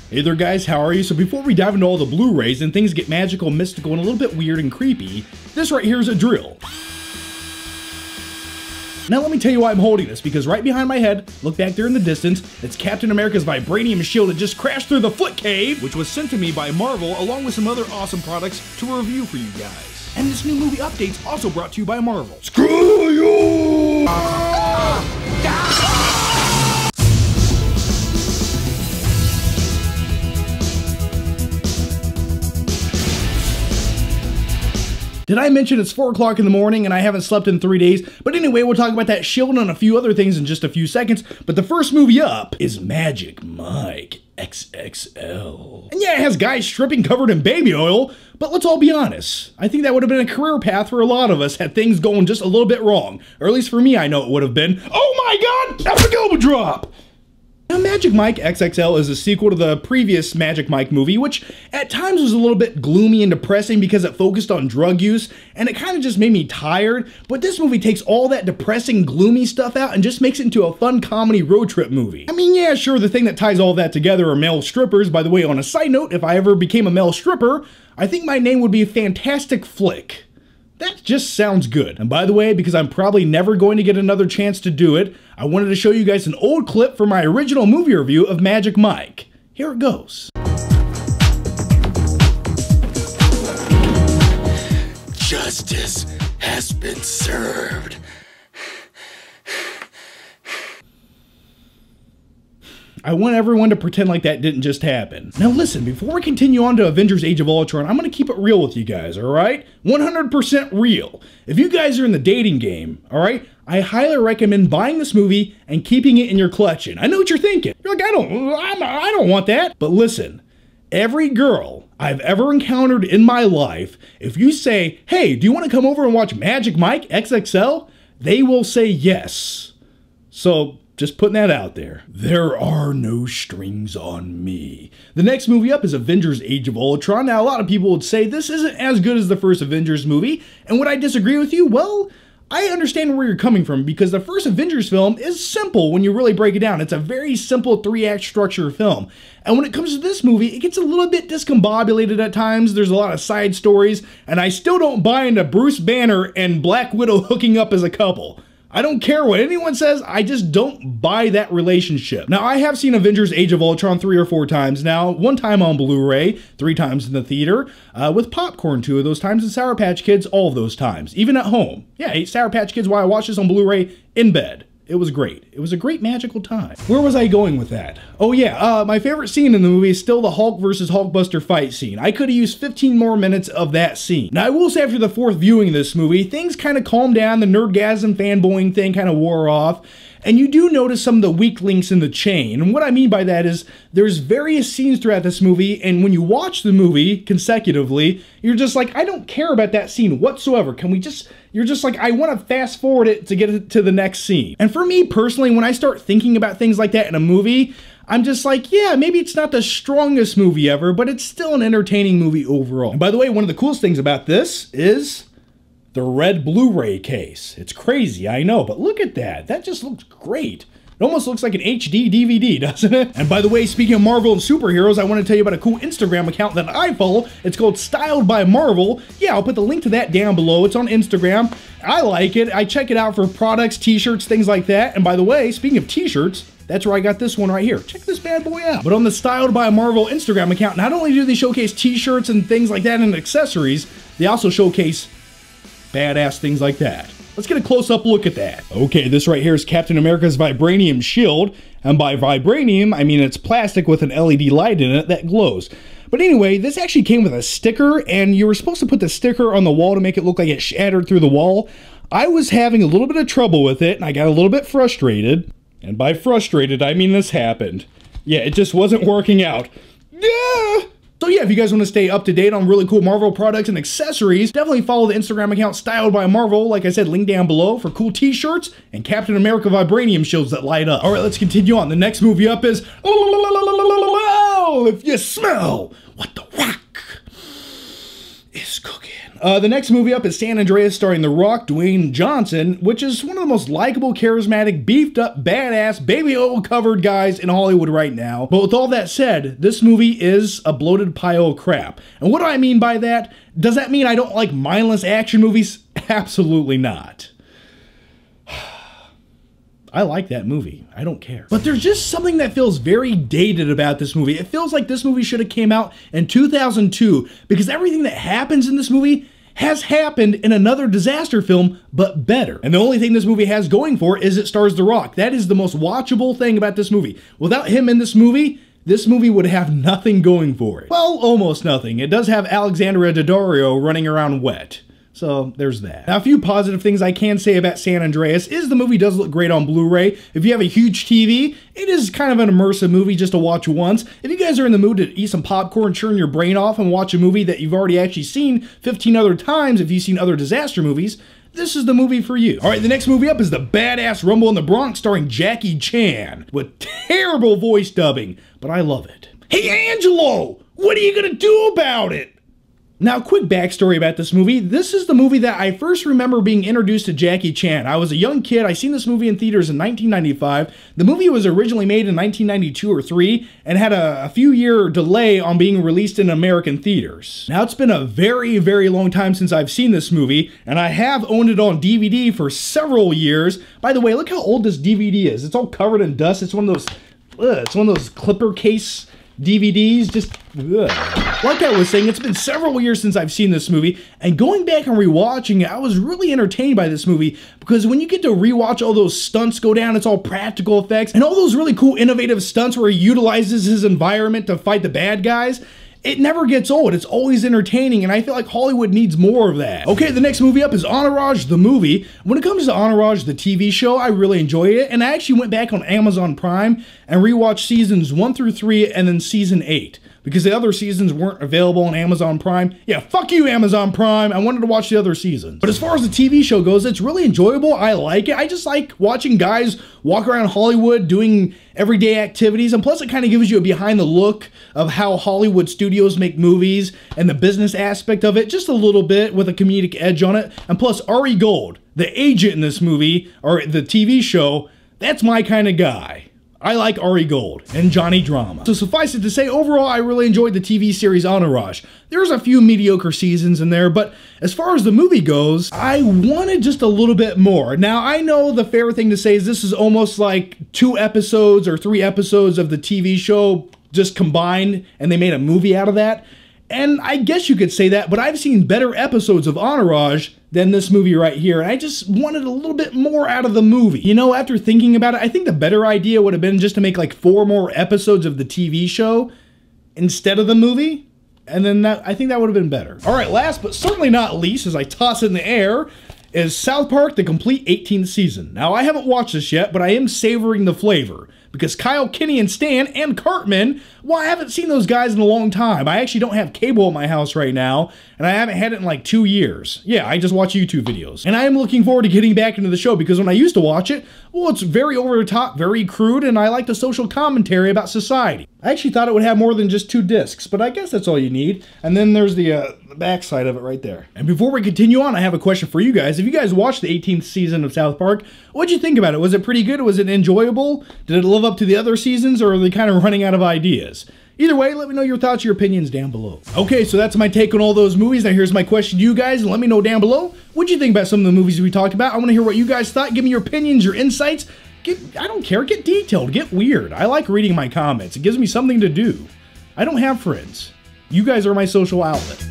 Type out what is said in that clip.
Hey there guys, how are you? So before we dive into all the Blu-rays and things get magical, mystical, and a little bit weird and creepy, this right here is a drill. Now let me tell you why I'm holding this, because right behind my head, look back there in the distance, it's Captain America's vibranium shield that just crashed through the Foot Cave, which was sent to me by Marvel along with some other awesome products to review for you guys. And this new movie update's also brought to you by Marvel. Screw you! Did I mention it's 4 o'clock in the morning and I haven't slept in 3 days? But anyway, we'll talk about that shield and a few other things in just a few seconds. But the first movie up is Magic Mike XXL. And yeah, it has guys stripping covered in baby oil, but let's all be honest. I think that would have been a career path for a lot of us had things going just a little bit wrong. Or at least for me, I know it would have been. Oh my God, epic elbow drop! Now, Magic Mike XXL is a sequel to the previous Magic Mike movie, which at times was a little bit gloomy and depressing because it focused on drug use, and it kind of just made me tired. But this movie takes all that depressing, gloomy stuff out and just makes it into a fun comedy road trip movie. I mean, yeah, sure, the thing that ties all that together are male strippers. By the way, on a side note, if I ever became a male stripper, I think my name would be Fantastic Flick. That just sounds good. And by the way, because I'm probably never going to get another chance to do it, I wanted to show you guys an old clip from my original movie review of Magic Mike. Here it goes. Justice has been served. I want everyone to pretend like that didn't just happen. Now listen, before we continue on to Avengers Age of Ultron, I'm gonna keep it real with you guys, alright? 100% real. If you guys are in the dating game, alright, I highly recommend buying this movie and keeping it in your collection. I know what you're thinking. You're like, I don't want that. But listen, every girl I've ever encountered in my life, if you say, hey, do you want to come over and watch Magic Mike XXL? They will say yes. So, just putting that out there. There are no strings on me. The next movie up is Avengers Age of Ultron. Now, a lot of people would say this isn't as good as the first Avengers movie, and would I disagree with you? Well, I understand where you're coming from, because the first Avengers film is simple when you really break it down. It's a very simple 3-act structure film. And when it comes to this movie, it gets a little bit discombobulated at times. There's a lot of side stories, and I still don't buy into Bruce Banner and Black Widow hooking up as a couple. I don't care what anyone says, I just don't buy that relationship. Now, I have seen Avengers Age of Ultron 3 or 4 times now, 1 time on Blu-ray, 3 times in the theater, with popcorn 2 of those times, and Sour Patch Kids all of those times, even at home. Yeah, I ate Sour Patch Kids while I watched this on Blu-ray in bed. It was great. It was a great magical time. Where was I going with that? Oh yeah, my favorite scene in the movie is still the Hulk versus Hulkbuster fight scene. I could have used 15 more minutes of that scene. Now I will say after the 4th viewing of this movie, things kind of calmed down, the nerdgasm fanboying thing kind of wore off, and you do notice some of the weak links in the chain. And what I mean by that is there's various scenes throughout this movie, and when you watch the movie consecutively, you're just like, I don't care about that scene whatsoever. Can we just... You're just like, I want to fast forward it to get to the next scene. And for me personally, when I start thinking about things like that in a movie, I'm just like, yeah, maybe it's not the strongest movie ever, but it's still an entertaining movie overall. And by the way, one of the coolest things about this is the red Blu-ray case. It's crazy, I know, but look at that. That just looks great. It almost looks like an HD DVD, doesn't it? And by the way, speaking of Marvel and superheroes, I want to tell you about a cool Instagram account that I follow. It's called Styled by Marvel. Yeah, I'll put the link to that down below. It's on Instagram. I like it. I check it out for products, t-shirts, things like that. And by the way, speaking of t-shirts, that's where I got this one right here. Check this bad boy out. But on the Styled by Marvel Instagram account, not only do they showcase t-shirts and things like that and accessories, they also showcase badass things like that. Let's get a close-up look at that. Okay, this right here is Captain America's vibranium shield, and by vibranium, I mean it's plastic with an LED light in it that glows. But anyway, this actually came with a sticker, and you were supposed to put the sticker on the wall to make it look like it shattered through the wall. I was having a little bit of trouble with it, and I got a little bit frustrated. And by frustrated, I mean this happened. Yeah, it just wasn't working out. Yeah! So yeah, if you guys want to stay up to date on really cool Marvel products and accessories, definitely follow the Instagram account Styled by Marvel. Like I said, link down below for cool t-shirts and Captain America vibranium shields that light up. All right, let's continue on. The next movie up is If You Smell What the Rock is Cooking. The next movie up is San Andreas, starring The Rock, Dwayne Johnson, which is one of the most likable, charismatic, beefed up, badass, baby oil covered guys in Hollywood right now. But with all that said, this movie is a bloated pile of crap. And what do I mean by that? Does that mean I don't like mindless action movies? Absolutely not. I like that movie. I don't care. But there's just something that feels very dated about this movie. It feels like this movie should have came out in 2002 because everything that happens in this movie has happened in another disaster film, but better. And the only thing this movie has going for it is it stars The Rock. That is the most watchable thing about this movie. Without him in this movie would have nothing going for it. Well, almost nothing. It does have Alexandra Daddario running around wet. So there's that. Now, a few positive things I can say about San Andreas is the movie does look great on Blu-ray. If you have a huge TV, it is kind of an immersive movie just to watch once. If you guys are in the mood to eat some popcorn, churn your brain off, and watch a movie that you've already actually seen 15 other times if you've seen other disaster movies, this is the movie for you. All right, the next movie up is The Badass Rumble in the Bronx, starring Jackie Chan, with terrible voice dubbing, but I love it. Hey, Angelo, what are you gonna do about it? Now, quick backstory about this movie. This is the movie that I first remember being introduced to Jackie Chan. I was a young kid. I seen this movie in theaters in 1995. The movie was originally made in 1992 or 3 and had a few year delay on being released in American theaters. Now, it's been a very, very long time since I've seen this movie, and I have owned it on DVD for several years. By the way, look how old this DVD is. It's all covered in dust. It's one of those clipper case DVDs, just ugh. Like I was saying, it's been several years since I've seen this movie, and going back and rewatching it, I was really entertained by this movie, because when you get to rewatch all those stunts go down, it's all practical effects, and all those really cool innovative stunts where he utilizes his environment to fight the bad guys, it never gets old. It's always entertaining, and I feel like Hollywood needs more of that. Okay, the next movie up is Entourage, the movie. When it comes to Entourage, the TV show, I really enjoy it, and I actually went back on Amazon Prime and rewatched seasons 1 through 3 and then season 8. Because the other seasons weren't available on Amazon Prime. Yeah, fuck you, Amazon Prime. I wanted to watch the other seasons. But as far as the TV show goes, it's really enjoyable. I like it. I just like watching guys walk around Hollywood doing everyday activities. And plus, it kind of gives you a behind the look of how Hollywood studios make movies and the business aspect of it, just a little bit with a comedic edge on it. And plus, Ari Gold, the agent in this movie, or the TV show, that's my kind of guy. I like Ari Gold and Johnny Drama. So suffice it to say, overall, I really enjoyed the TV series Entourage. There's a few mediocre seasons in there, but as far as the movie goes, I wanted just a little bit more. Now, I know the fair thing to say is this is almost like 2 episodes or 3 episodes of the TV show just combined, and they made a movie out of that. And I guess you could say that, but I've seen better episodes of Entourage than this movie right here, and I just wanted a little bit more out of the movie. You know, after thinking about it, I think the better idea would have been just to make like 4 more episodes of the TV show instead of the movie, and then I think that would have been better. All right, last but certainly not least, as I toss it in the air, is South Park: The Complete 18th Season. Now, I haven't watched this yet, but I am savoring the flavor, because Kyle, Kenny, and Stan, and Cartman, well, I haven't seen those guys in a long time. I actually don't have cable at my house right now, and I haven't had it in like 2 years. Yeah, I just watch YouTube videos. And I am looking forward to getting back into the show, because when I used to watch it, well, it's very over the top, very crude, and I like the social commentary about society. I actually thought it would have more than just 2 discs, but I guess that's all you need. And then there's the backside of it right there. And before we continue on, I have a question for you guys. If you guys watched the 18th season of South Park, what'd you think about it? Was it pretty good? Was it enjoyable? Did it live up to the other seasons, or are they kind of running out of ideas? Either way, let me know your thoughts, your opinions down below. Okay, so that's my take on all those movies. Now here's my question to you guys, and let me know down below, what'd you think about some of the movies we talked about? I want to hear what you guys thought. Give me your opinions, your insights. I don't care, get detailed, get weird. I like reading my comments. It gives me something to do. I don't have friends. You guys are my social outlet.